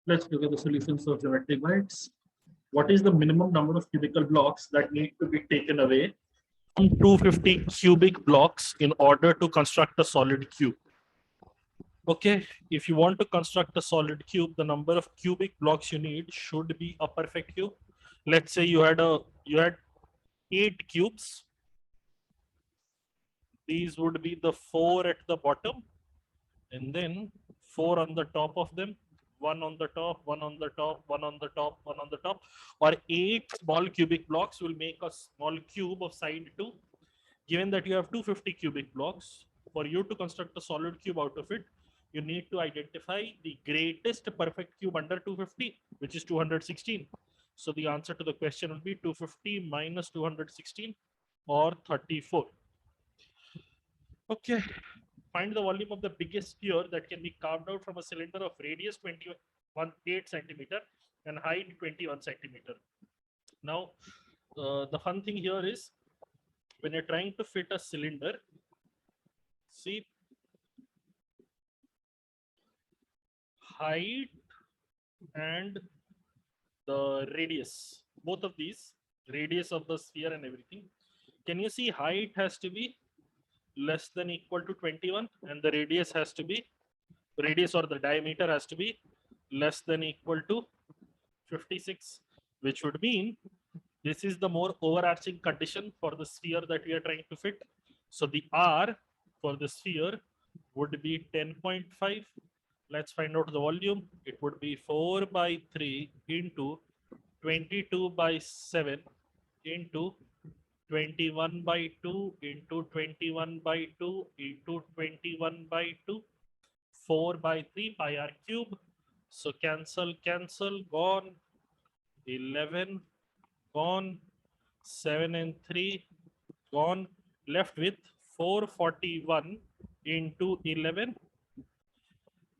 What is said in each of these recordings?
Let's look at the solutions of geometric bites. What is the minimum number of cubical blocks that need to be taken away from 250 cubic blocks in order to construct a solid cube? Okay, if you want to construct a solid cube, the number of cubic blocks you need should be a perfect cube. Let's say you had 8 cubes. These would be the 4 at the bottom, and then 4 on the top of them, 1 on the top, 1 on the top, 1 on the top, 1 on the top, or 8 small cubic blocks will make a small cube of side 2. Given that you have 250 cubic blocks, for you to construct a solid cube out of it, you need to identify the greatest perfect cube under 250, which is 216. So the answer to the question would be 250 minus 216, or 34. Okay, find the volume of the biggest sphere that can be carved out from a cylinder of radius 21.8 centimeter and height 21 centimeter. Now, the fun thing here is when you're trying to fit a cylinder, see, height and the radius, both of these, radius of the sphere and everything, can you see height has to be less than equal to 21 and the radius has to be, radius or the diameter has to be less than equal to 56, which would mean this is the more overarching condition for the sphere that we are trying to fit. So the R for the sphere would be 10.5. Let's find out the volume. It would be 4 by 3 into 22 by 7 into 21 by 2 into 21 by 2 into 21 by 2, 4 by 3 pi r cube. So cancel, gone, 11, gone, 7 and 3, gone, left with 441 into 11.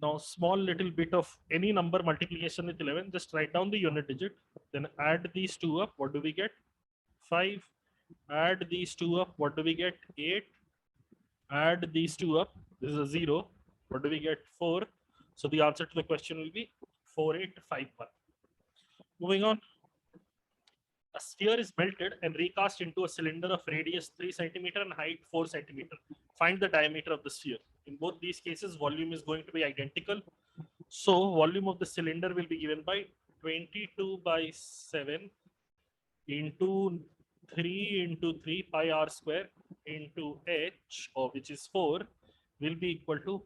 Now, small little bit of any number multiplication with 11, just write down the unit digit, then add these two up. What do we get? 5. Add these two up. What do we get? 8. Add these two up. This is a 0. What do we get? 4. So the answer to the question will be 4851. Moving on. A sphere is melted and recast into a cylinder of radius 3 centimeter and height 4 centimeter. Find the diameter of the sphere. In both these cases, volume is going to be identical. So volume of the cylinder will be given by 22 by 7 into 3 into 3 pi r square into h, or which is 4, will be equal to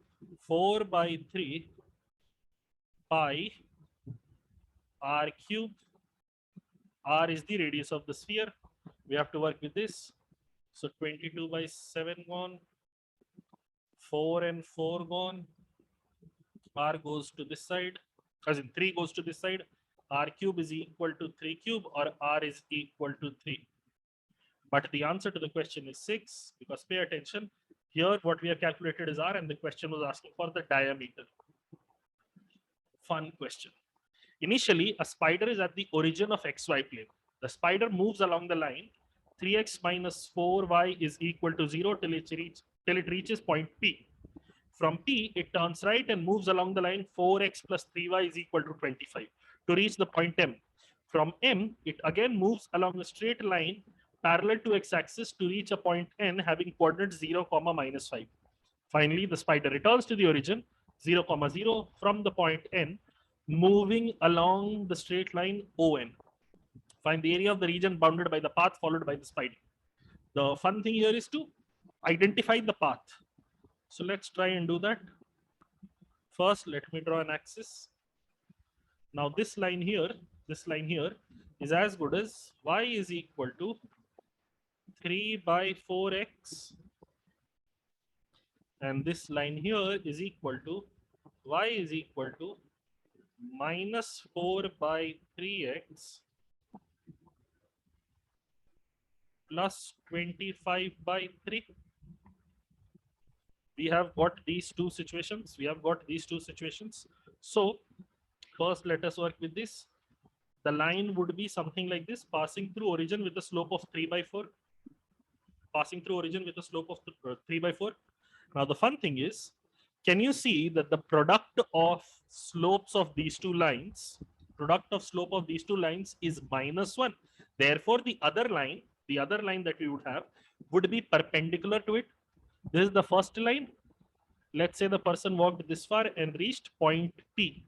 4 by 3 pi r cube. R is the radius of the sphere. We have to work with this. So 22 by 7 gone, 4 and 4 gone. R goes to this side, as in 3 goes to this side. R cube is equal to 3 cube, or R is equal to 3. But the answer to the question is 6, because pay attention. Here what we have calculated is R and the question was asking for the diameter. Fun question. Initially, a spider is at the origin of xy plane. The spider moves along the line 3x minus 4y is equal to 0 till it reaches point P. From P, it turns right and moves along the line 4x plus 3y is equal to 25 to reach the point M. From M, it again moves along a straight line parallel to x-axis to reach a point N having coordinates 0, minus 5. Finally, the spider returns to the origin 0, 0 from the point N, moving along the straight line ON. Find the area of the region bounded by the path followed by the spider. The fun thing here is to identify the path. So let's try and do that. First, let me draw an axis. Now this line here is as good as y is equal to 3 by 4x, and this line here is equal to y is equal to minus 4 by 3x plus 25 by 3. We have got these two situations. So first, let us work with this. The line would be something like this, passing through origin with a slope of 3 by 4. Now the fun thing is, Can you see that the product of slopes of these two lines, is -1. Therefore, the other line that we would have would be perpendicular to it. This is the first line. Let's say the person walked this far and reached point P.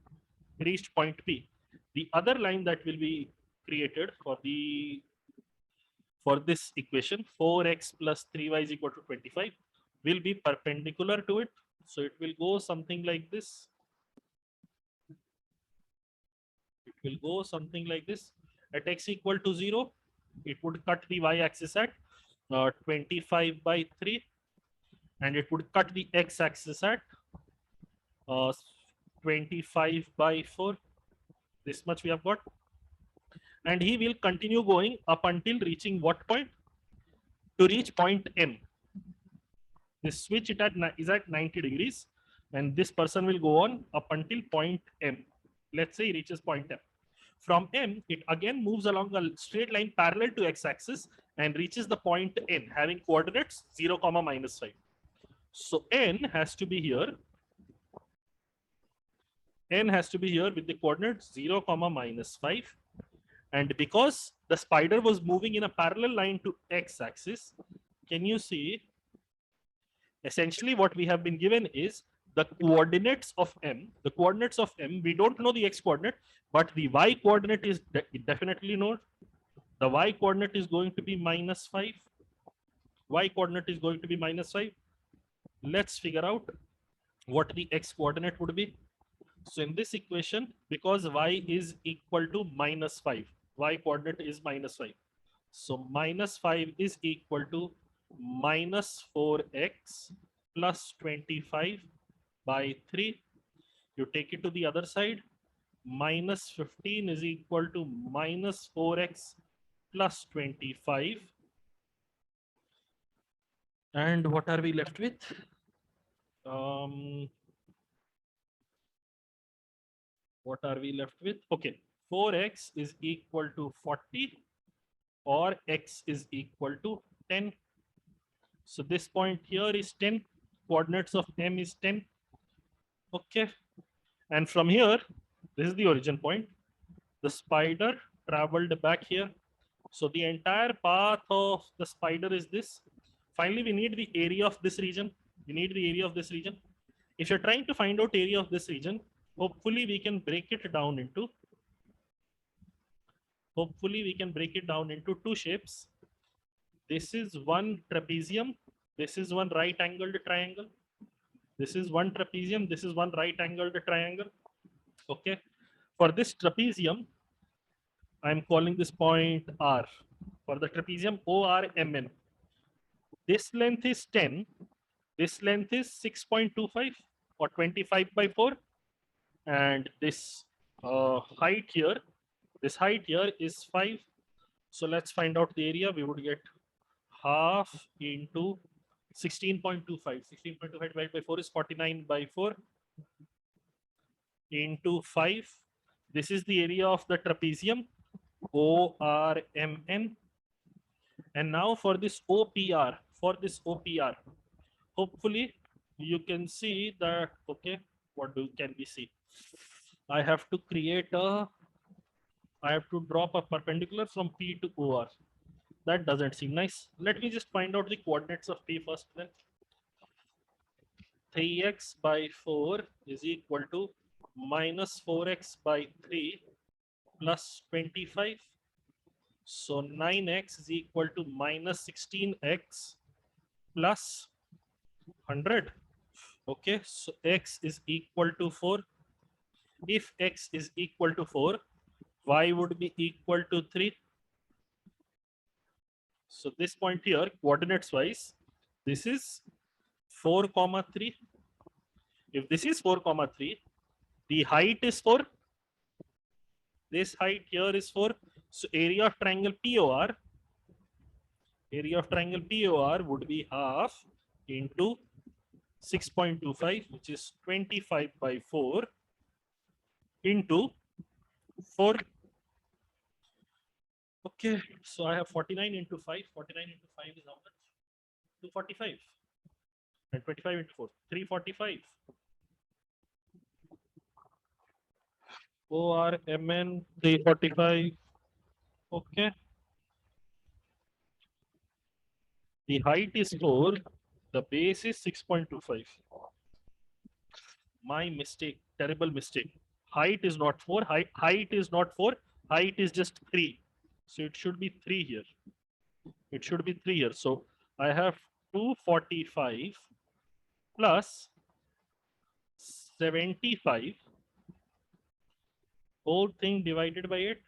The other line that will be created for this equation, 4x plus 3y is equal to 25, will be perpendicular to it. So it will go something like this. At x equal to 0, it would cut the y-axis at 25 by 3, and it would cut the x-axis at 25 by 4. This much we have got. And he will continue going up until reaching what point? To reach point M. This switch is at 90 degrees, and this person will go on up until point M. Let's say he reaches point M. From M, it again moves along a straight line parallel to x-axis and reaches the point N, having coordinates 0, -5. So N has to be here. N has to be here with the coordinates 0, -5. And because the spider was moving in a parallel line to x-axis, can you see? Essentially, what we have been given is the coordinates of M. The coordinates of M, we don't know the x coordinate, but the y coordinate is definitely known. The y coordinate is going to be -5. Y coordinate is going to be -5. Let's figure out what the x coordinate would be. So in this equation, because y is equal to -5, y coordinate is -5. So -5 is equal to -4x plus 25 by 3. You take it to the other side. -15 is equal to -4x plus 25. And what are we left with? What are we left with? Okay, 4x is equal to 40, or x is equal to 10. So this point here is 10. Coordinates of M is 10. Okay. And from here, this is the origin point. The spider traveled back here. So the entire path of the spider is this. Finally, we need the area of this region. If you're trying to find out area of this region, hopefully we can break it down into two shapes. This is one trapezium. This is one right angled triangle. This is one trapezium. This is one right angled triangle. Okay. For this trapezium, I'm calling this point R. For the trapezium, ORMN. This length is 10. This length is 6.25 or 25 by 4. And this height here is 5. So let's find out the area. We would get half into 16.25. 16.25 divided by 4 is 49 by 4 into 5. This is the area of the trapezium, ORMN. And now for this OPR, hopefully you can see that, okay, can we see? I have to drop a perpendicular from P to OR. That doesn't seem nice. Let me just find out the coordinates of P first then. 3x by 4 is equal to -4x by 3 plus 25. So 9x is equal to -16x plus 100. Okay, so x is equal to 4. If x is equal to 4, y would be equal to 3. So this point here, coordinates wise, this is 4, 3. If this is 4, 3, the height is 4. This height here is 4. So area of triangle POR would be half into 6.25, which is 25 by 4 into 4. Okay, so I have 49 into 5. 49 into 5 is how much? 245. And 25 into 4, 345. ORMN 345. Okay. The height is 4. The base is 6.25. My mistake. Terrible mistake. Height is not 4. Height is not 4. Height is just 3. So it should be 3 here. It should be 3 here. So I have 245 plus 75. Whole thing divided by 8.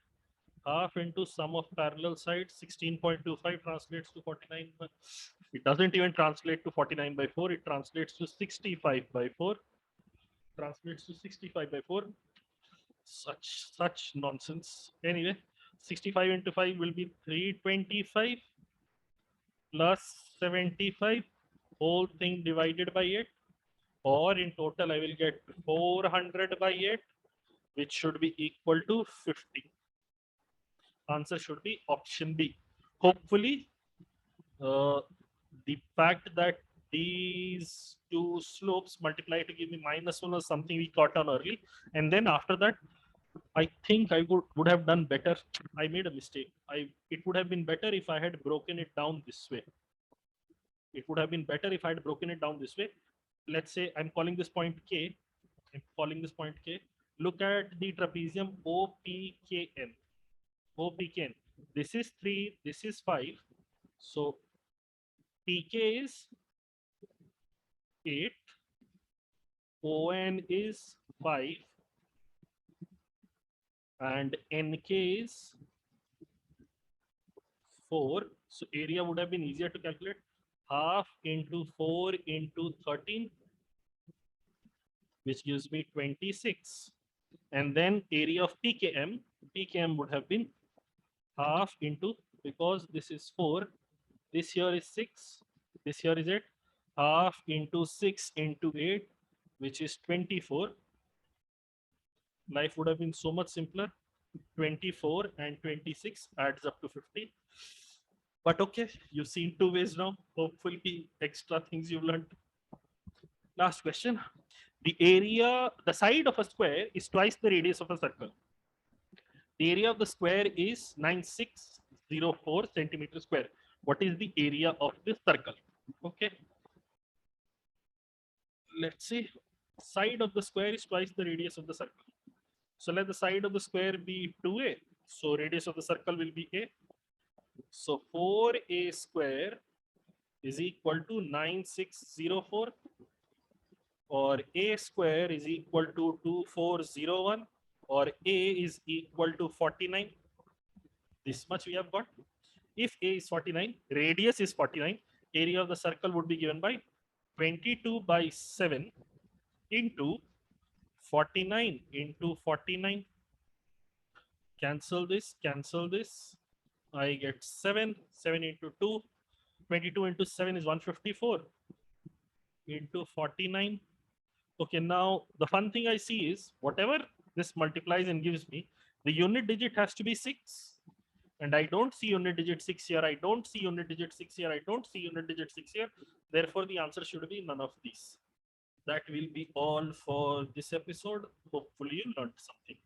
Half into sum of parallel sides. 16.25 translates to 49. It doesn't even translate to 49 by 4. It translates to 65 by 4. Translates to 65 by 4. Such nonsense. Anyway, 65 into 5 will be 325 plus 75, whole thing divided by 8, or in total I will get 400 by 8, which should be equal to 50. Answer should be option B. Hopefully, the fact that these two slopes multiply to give me -1 was something we caught on early, and then after that I think I would have done better. I made a mistake. It would have been better if I had broken it down this way. It would have been better if I had broken it down this way. Let's say I'm calling this point K. I'm calling this point K. Look at the trapezium OPKN. OPKN. This is 3. This is 5. So PK is 8. ON is 5. And NK is 4. So area would have been easier to calculate. Half into 4 into 13, which gives me 26. And then area of PKM, PKM would have been half into, because this is 4, this here is 6, this here is 8, half into 6 into 8, which is 24. Life would have been so much simpler. 24 and 26 adds up to 50. But okay, you've seen 2 ways now. Hopefully extra things you've learned. Last question. The side of a square is twice the radius of a circle. The area of the square is 9604 centimeter square. What is the area of this circle? Okay. Let's see. Side of the square is twice the radius of the circle. So let the side of the square be 2a. So radius of the circle will be a. So 4a square is equal to 9604, or a square is equal to 2401, or a is equal to 49. This much we have got. If a is 49, radius is 49, area of the circle would be given by 22 by 7 into 49 into 49. Cancel this, cancel this. I get 7. 7 into 2. 22 into 7 is 154 into 49. Okay, now the fun thing I see is whatever this multiplies and gives me, the unit digit has to be 6. And I don't see unit digit 6 here. I don't see unit digit 6 here. I don't see unit digit 6 here. Therefore, the answer should be none of these. That will be all for this episode. Hopefully, you learned something.